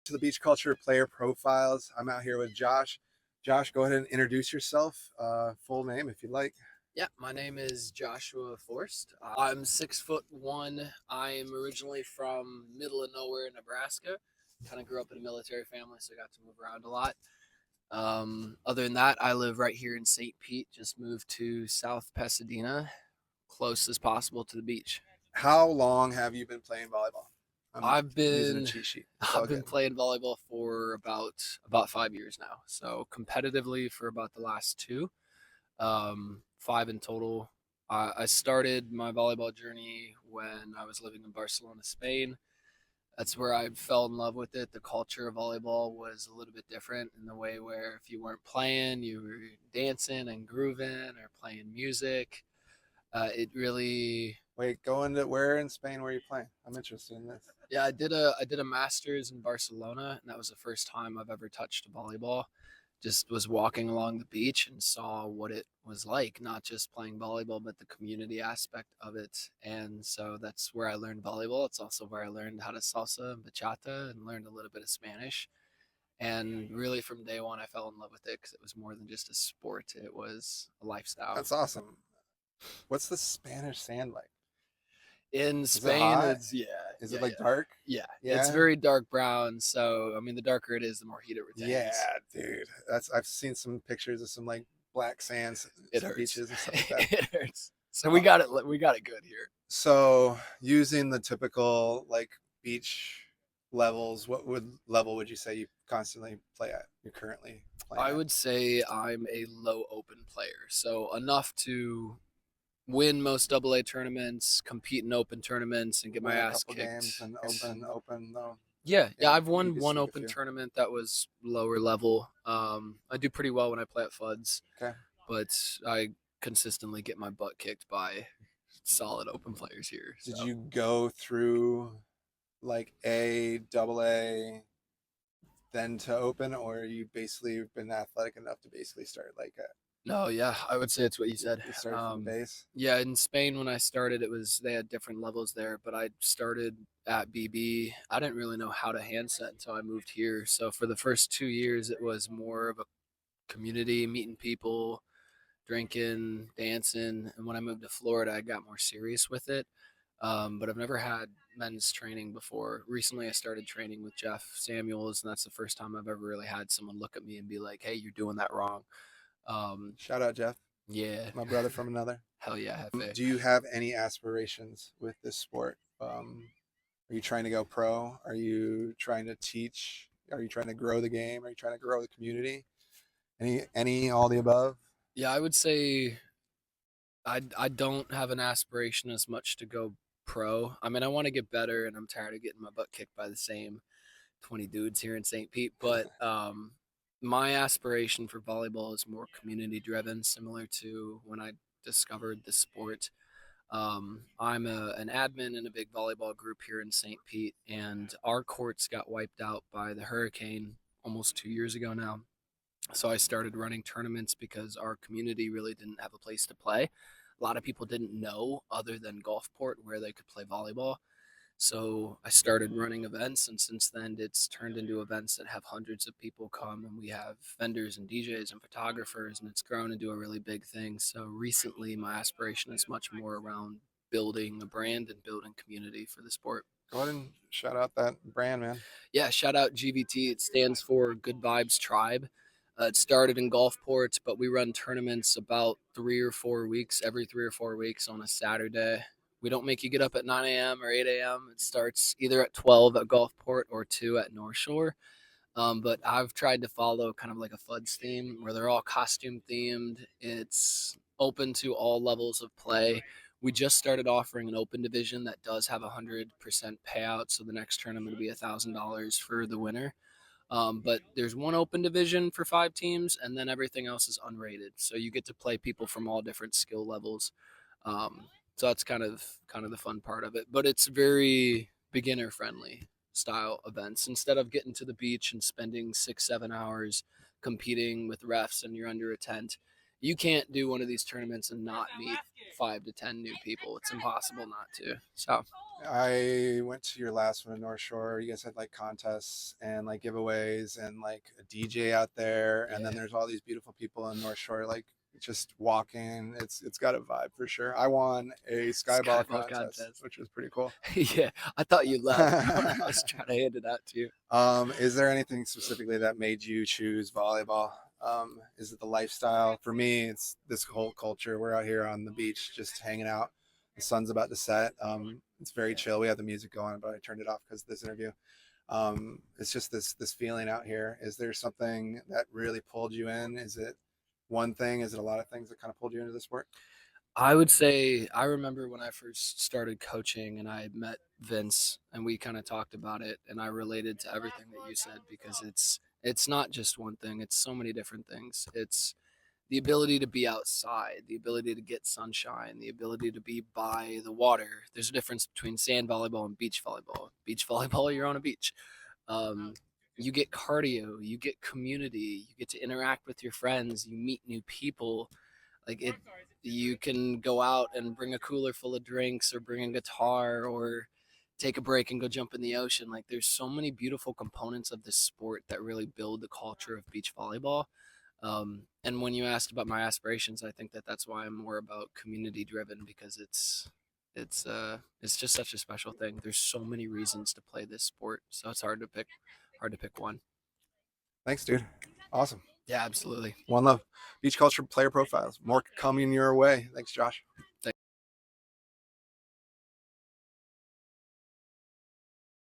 To the Beach Culture Player Profiles. I'm out here with Josh. Josh, go ahead and introduce yourself. Full name, if you'd like. Yeah, my name is Joshua Forst. I'm 6'1". I am originally from middle of nowhere, Nebraska. Kind of grew up in a military family, so I got to move around a lot. Other than that, I live right here in St. Pete. Just moved to South Pasadena, close as possible to the beach. How long have you been playing volleyball? I'm I've using a been cheat sheet. It's I've all been good. playing volleyball for about 5 years now. So competitively for about the last two. Five in total. I started my volleyball journey when I was living in Barcelona, Spain. That's where I fell in love with it. The culture of volleyball was a little bit different in the way where if you weren't playing, you were dancing and grooving or playing music. It really, Wait, going to where in Spain were you playing? I'm interested in this. yeah. I did a master's in Barcelona, and that was the first time I've ever touched a volleyball. Just was walking along the beach and saw what it was like, not just playing volleyball, but the community aspect of it. And so that's where I learned volleyball. It's also where I learned how to salsa and bachata and learned a little bit of Spanish. And really, from day one, I fell in love with it because it was more than just a sport, it was a lifestyle. That's awesome. What's the Spanish sand like? In Is it Spain, hot? it's, yeah, Is it yeah, like yeah. dark? Yeah, it's Yeah. very dark brown. So, I mean, the darker it is, the more heat it Yeah, retains. dude. I've seen some pictures of some like black sands, It some hurts. beaches and stuff like that. It hurts. So Uh, we got it good here. So using the typical like beach levels, what would level would you say you constantly play at? You're currently playing I at? would say I'm a low open player, so enough to win most AA tournaments, compete in open tournaments, and get my Win a ass couple games kicked. and And open though. yeah, Yeah, I've you won could one sneak a open few. tournament that was lower level. I do pretty well when I play at Fuds, Okay. but I consistently get my butt kicked by solid open players here. Did So you go through like AA, then to open, or you basically been athletic enough to basically start like no, yeah, I would say it's what you said. you started from the base? Yeah, in Spain when I started, it was they had different levels there, but I started at BB. I didn't really know how to handset until I moved here. So for the first 2 years, it was more of a community, meeting people, drinking, dancing. And when I moved to Florida, I got more serious with it. But I've never had men's training before. Recently, I started training with Jeff Samuels, and that's the first time I've ever really had someone look at me and be like, "Hey, you're doing that wrong." Um, Shout out Jeff, yeah, my brother from another. hell yeah, Hefe. Do you have any aspirations with this sport? Are you trying to go pro? Are you trying to teach? Are you trying to grow the game? Are you trying to grow the community? Any all the above? Yeah, I would say I don't have an aspiration as much to go pro. I mean, I want to get better, and I'm tired of getting my butt kicked by the same 20 dudes here in St. Pete. But my aspiration for volleyball is more community driven, similar to when I discovered the sport. I'm an admin in a big volleyball group here in St. Pete, and our courts got wiped out by the hurricane almost 2 years ago now. So I started running tournaments because our community really didn't have a place to play. A lot of people didn't know, other than Gulfport, where they could play volleyball. So I started running events, and since then, it's turned into events that have hundreds of people come, and we have vendors and DJs and photographers, and it's grown into a really big thing. So recently, my aspiration is much more around building a brand and building community for the sport. Go ahead and shout out that brand, man. Yeah, shout out GVT. It stands for Good Vibes Tribe. It started in Gulfport, but we run tournaments about 3 or 4 weeks, every 3 or 4 weeks on a Saturday. We don't make you get up at 9 a.m. or 8 a.m. It starts either at 12 at Gulfport or 2 at North Shore. But I've tried to follow kind of like a FUDS theme where they're all costume themed. It's open to all levels of play. We just started offering an open division that does have 100% payout. So the next tournament will be $1,000 for the winner. But there's one open division for 5 teams, and then everything else is unrated. So you get to play people from all different skill levels. So that's kind of the fun part of it. But it's very beginner friendly style events. Instead of getting to the beach and spending 6-7 hours competing with refs and you're under a tent, you can't do one of these tournaments and not meet 5 to 10 new people. It's impossible not to. So I went to your last one in North Shore. You guys had like contests and like giveaways and like a DJ out there, and then Yeah, there's all these beautiful people in North Shore like just walking. It's got a vibe for sure. I won a skyball skyball contest, contest. which was pretty cool. Yeah, I thought you left when I was trying to hand it out to you. Is there anything specifically that made you choose volleyball? Is it the lifestyle? For me, it's this whole culture. We're out here on the beach just hanging out. The sun's about to set. It's very chill. We have the music going, but I turned it off because of this interview. It's just this feeling out here. Is there something that really pulled you in? Is it one thing? Is it a lot of things that kind of pulled you into the sport? I would say I remember when I first started coaching and I met Vince and we kind of talked about it and I related to everything that you said because it's not just one thing, it's so many different things. It's the ability to be outside, the ability to get sunshine, the ability to be by the water. There's a difference between sand volleyball and beach volleyball. Beach volleyball, you're on a beach. Um, you get cardio, you get community, you get to interact with your friends, you meet new people. Like it, you can go out and bring a cooler full of drinks or bring a guitar or take a break and go jump in the ocean. Like there's so many beautiful components of this sport that really build the culture of beach volleyball. And when you asked about my aspirations, I think that that's why I'm more about community driven because it's just such a special thing. There's so many reasons to play this sport, so it's hard to pick one. Thanks, dude. Awesome. Yeah, absolutely. One love. Beach culture player profiles. More coming your way. Thanks, Josh.